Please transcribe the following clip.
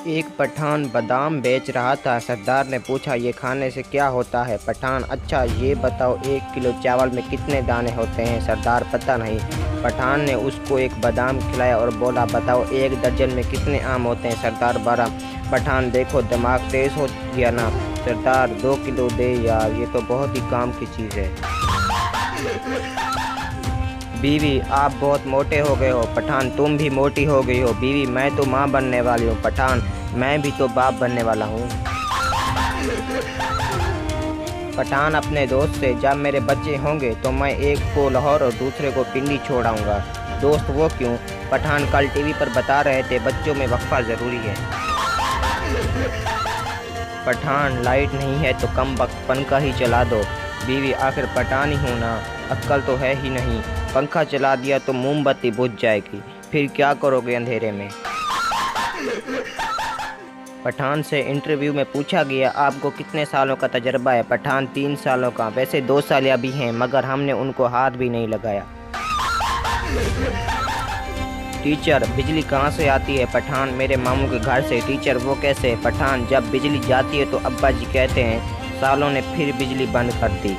एक पठान बादाम बेच रहा था। सरदार ने पूछा, ये खाने से क्या होता है? पठान, अच्छा ये बताओ 1 किलो चावल में कितने दाने होते हैं? सरदार, पता नहीं। पठान ने उसको एक बादाम खिलाया और बोला, बताओ 1 दर्जन में कितने आम होते हैं? सरदार, 12। पठान, देखो दिमाग तेज हो गया ना। सरदार, 2 किलो दे यार, ये तो बहुत ही काम की चीज़ है। बीवी, आप बहुत मोटे हो गए हो। पठान, तुम भी मोटी हो गई हो। बीवी, मैं तो माँ बनने वाली हूँ। पठान, मैं भी तो बाप बनने वाला हूँ। पठान अपने दोस्त से, जब मेरे बच्चे होंगे तो मैं एक को लाहौर और दूसरे को पिंडी छोड़ाऊंगा। दोस्त, वो क्यों? पठान, कल टीवी पर बता रहे थे बच्चों में वक्फा ज़रूरी है। पठान, लाइट नहीं है तो कम वक्त पंखा ही चला दो। बीवी, आखिर पठान ही हूँ ना, अक्ल तो है ही नहीं। पंखा चला दिया तो मोमबत्ती बुझ जाएगी, फिर क्या करोगे अंधेरे में? पठान से इंटरव्यू में पूछा गया, आपको कितने सालों का तजर्बा है? पठान, 3 सालों का। वैसे 2 साल भी हैं, मगर हमने उनको हाथ भी नहीं लगाया। टीचर, बिजली कहाँ से आती है? पठान, मेरे मामू के घर से। टीचर, वो कैसे? पठान, जब बिजली जाती है तो अब्बा जी कहते हैं सालों ने फिर बिजली बंद कर दी।